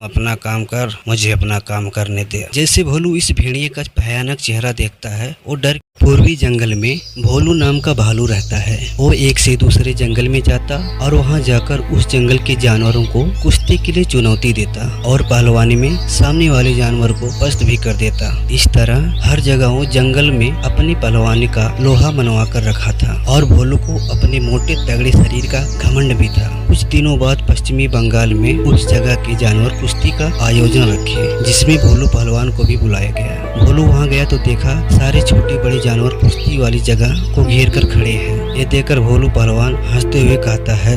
अपना काम कर, मुझे अपना काम करने दे। जैसे भोलू इस भेड़िए का भयानक चेहरा देखता है वो डर। पूर्वी जंगल में भोलू नाम का भालू रहता है। वो एक से दूसरे जंगल में जाता और वहां जाकर उस जंगल के जानवरों को कुश्ती के लिए चुनौती देता और पहलवानी में सामने वाले जानवर को पस्त भी कर देता। इस तरह हर जगह वो जंगल में अपनी पहलवानी का लोहा मनवा कर रखा था और भोलू को अपने मोटे तगड़े शरीर का घमंड भी था। कुछ दिनों बाद पश्चिमी बंगाल में उस जगह के जानवर कुश्ती का आयोजन रखे जिसमें भोलू पहलवान को भी बुलाया गया। भोलू वहां गया तो देखा सारे छोटे बड़े जानवर कुश्ती वाली जगह को घेर कर खड़े हैं। ये देखकर भोलू पहलवान हंसते हुए कहता है,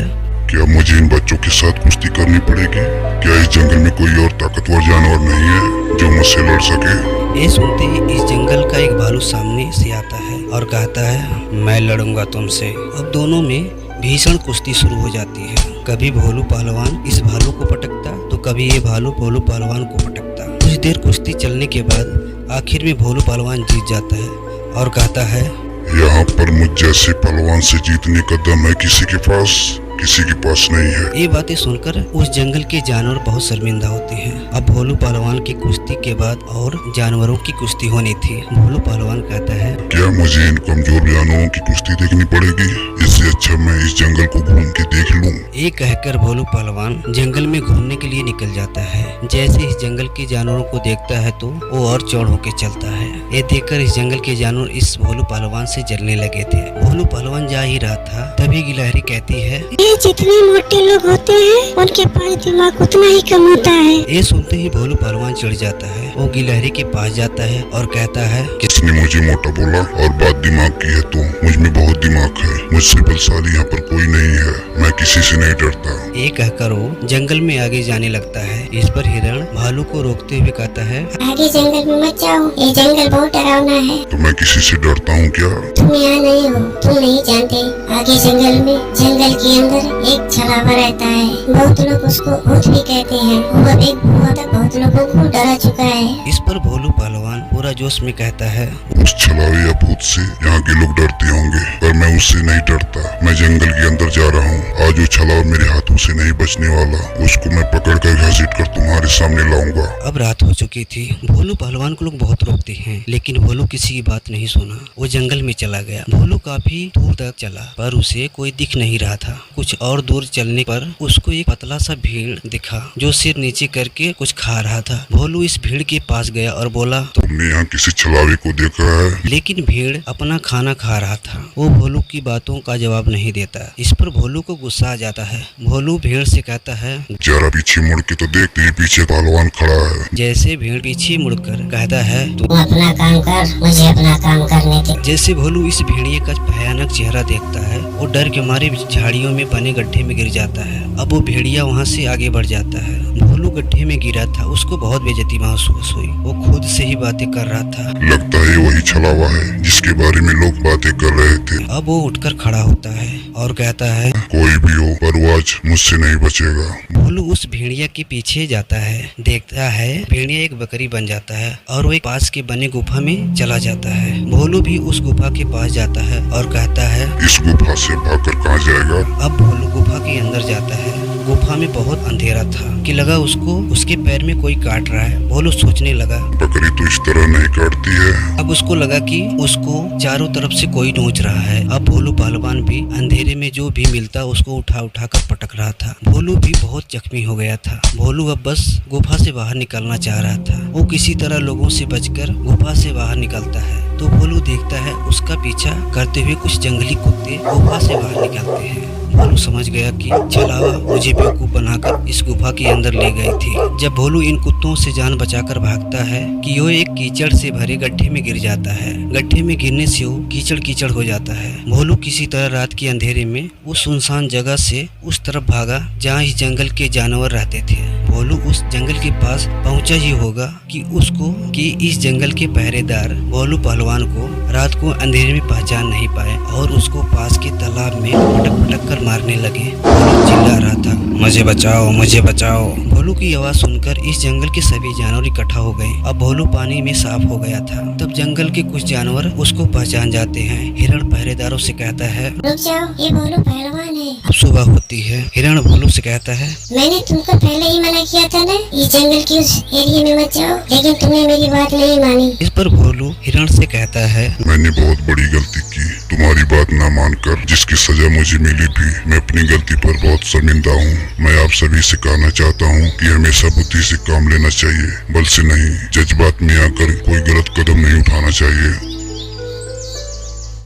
क्या मुझे इन बच्चों के साथ कुश्ती करनी पड़ेगी? क्या इस जंगल में कोई और ताकतवर जानवर नहीं है जो मुझसे लड़ सके? ये सुनते ही इस जंगल का एक भालू सामने से आता है और कहता है, मैं लड़ूंगा तुमसे। अब दोनों में भीषण कुश्ती शुरू हो जाती है। कभी भोलू पहलवान इस भालू को पटकता तो कभी ये भालू भोलू पहलवान को पटकता। कुछ देर कुश्ती चलने के बाद आखिर में भोलू पहलवान जीत जाता है और कहता है, यहाँ पर मुझ जैसे पहलवान से जीतने का दम है किसी के पास नहीं है। ये बातें सुनकर उस जंगल के जानवर बहुत शर्मिंदा होते हैं। अब भोलू पहलवान की कुश्ती के बाद और जानवरों की कुश्ती होनी थी। भोलू पहलवान कहता है, क्या मुझे इन कमजोर जानवरों की कुश्ती देखनी पड़ेगी? इससे अच्छा मैं इस जंगल को घूम के देख लूं। ये कहकर भोलू पहलवान जंगल में घूमने के लिए निकल जाता है। जैसे इस जंगल के जानवरों को देखता है तो वो और चौड़ होके चलता है। ये देखकर इस जंगल के जानवर इस भोलू पहलवान से जलने लगे थे। भोलू पहलवान जा ही रहा था तभी गिलहरी कहती है, जितने मोटे लोग होते हैं उनके पास दिमाग उतना ही कम होता है। ये सुनते ही भोलू पहलवान चिढ़ जाता है। वो गिलहरी के पास जाता है और कहता है, किसने मुझे मोटा बोला? और बात दिमाग की है तो मुझ में बहुत दिमाग है। मुझसे बलशाली यहाँ पर कोई नहीं है। मैं किसी से नहीं डरता। ये कहकर वो जंगल में आगे जाने लगता है। इस पर हिरण भालू को रोकते हुए कहता है, आगे जंगल में मत जाओ, ये जंगल बहुत डरावना है। तो मैं किसी से डरता हूँ क्या? तुम यहाँ नहीं हो, तुम नहीं जानते। आगे जंगल के अंदर एक छलावा रहता है। बहुत लोग उसको भूत भी कहते हैं। वो एक भूत बहुत लोगों को डरा चुका है। इस पर भोलू पहलवान पूरा जोश में कहता है, उस छलावे या भूत से यहाँ के लोग डरते होंगे पर मैं उससे नहीं डरता। मैं जंगल के अंदर जा रहा हूँ। आज वो छलावा मेरे हाथों से नहीं बचने वाला। उसको मैं पकड़ कर घसीट कर तुम्हारे सामने लाऊंगा। अब रात हो चुकी थी। भोलू पहलवान को लोग बहुत रोकते हैं लेकिन भोलू किसी की बात नहीं सुना। वो जंगल में चला गया। भोलू काफी दूर तक चला पर उसे कोई दिख नहीं रहा था। कुछ और दूर चलने पर उसको एक पतला सा भीड़ दिखा जो सिर नीचे करके कुछ खा रहा था। भोलू इस भीड़ के पास गया और बोला, तुमने यहाँ किसी छलावे को देखा है? लेकिन भीड़ अपना खाना खा रहा था। वो भोलू की बातों का जवाब नहीं देता। इस पर भोलू को गुस्सा आ जाता है। भोलू भीड़ से कहता है, जरा पीछे मुड़ के तो देख, तेरे पीछे पहलवान खड़ा है। जैसे भीड़ पीछे मुड़कर कहता है, तुम अपना काम कर, मुझे अपना काम करने दे। जैसे भोलू इस भेड़िए का भयानक चेहरा देखता है वो डर के मारे झाड़ियों में बने गड्ढे में गिर जाता है। अब वो भेड़िया वहाँ से आगे बढ़ जाता है। भोलू गड्ढे में गिरा था। उसको बहुत बेइज्जती महसूस हुई। वो खुद से ही बातें कर रहा था। लगता है वही छलावा है जिसके बारे में लोग बातें कर रहे थे। अब वो उठकर खड़ा होता है और कहता है, कोई भी हो पर वो आज मुझसे नहीं बचेगा। भोलू उस भेड़िया के पीछे जाता है। देखता है भेड़िया एक बकरी बन जाता है और वो एक पास के बने गुफा में चला जाता है। भोलू भी उस गुफा के पास जाता है और कहता है, इस गुफा से भागकर कहाँ जाएगा? अब भोलू गुफा के अंदर जाता है। गुफा में बहुत अंधेरा था कि लगा उसको उसके पैर में कोई काट रहा है। भोलू सोचने लगा, बकरी तो इस तरह नहीं काटती है। अब उसको लगा कि उसको चारों तरफ से कोई नोच रहा है। अब भोलू पहलवान भी अंधेरे में जो भी मिलता उसको उठा उठा कर पटक रहा था। भोलू भी बहुत जख्मी हो गया था। भोलू अब बस गुफा से बाहर निकलना चाह रहा था। वो किसी तरह लोगों से बचकर गुफा से बाहर निकलता है तो भोलू देखता है उसका पीछा करते हुए कुछ जंगली कुत्ते गुफा से बाहर निकलते हैं। भोलू समझ गया कि छलावा मुझे बेवकूफ बनाकर इस गुफा के अंदर ले गई थी। जब भोलू इन कुत्तों से जान बचाकर भागता है कि वो एक कीचड़ से भरे गड्ढे में गिर जाता है। गड्ढे में गिरने से वो कीचड़ कीचड़ हो जाता है। भोलू किसी तरह रात के अंधेरे में उस सुनसान जगह से उस तरफ भागा जहाँ इस जंगल के जानवर रहते थे। भोलू उस जंगल के पास पहुंचा ही होगा कि इस जंगल के पहरेदार भोलू पहलवान को रात को अंधेरे में पहचान नहीं पाए और उसको पास के तालाब में पटक पटक कर मारने लगे। भोलू चिल्ला रहा था, मुझे बचाओ, मुझे बचाओ। भोलू की आवाज सुनकर इस जंगल के सभी जानवर इकट्ठा हो गए। अब भोलू पानी में साफ हो गया था। तब जंगल के कुछ जानवर उसको पहचान जाते हैं। हिरण पहरेदारों से कहता है, रुक जाओ, ये भोलू पहलवान है। अब सुबह होती है। हिरण भोलू से कहता है, मैंने तुमको पहले ही मना किया था ना, इस जंगल के उस एरिया में मत जाओ, लेकिन तुमने मेरी बात नहीं मानी। इस पर भोलू हिरण से कहता है, मैंने बहुत बड़ी गलती की, तुम्हारी बात ना मानकर, जिसकी सजा मुझे मिली भी। मैं अपनी गलती पर बहुत शर्मिंदा हूँ। मैं आप सभी से कहना चाहता हूँ कि हमेशा बुद्धि से काम लेना चाहिए, बल से नहीं। जज्बात में आकर कोई गलत कदम नहीं उठाना चाहिए।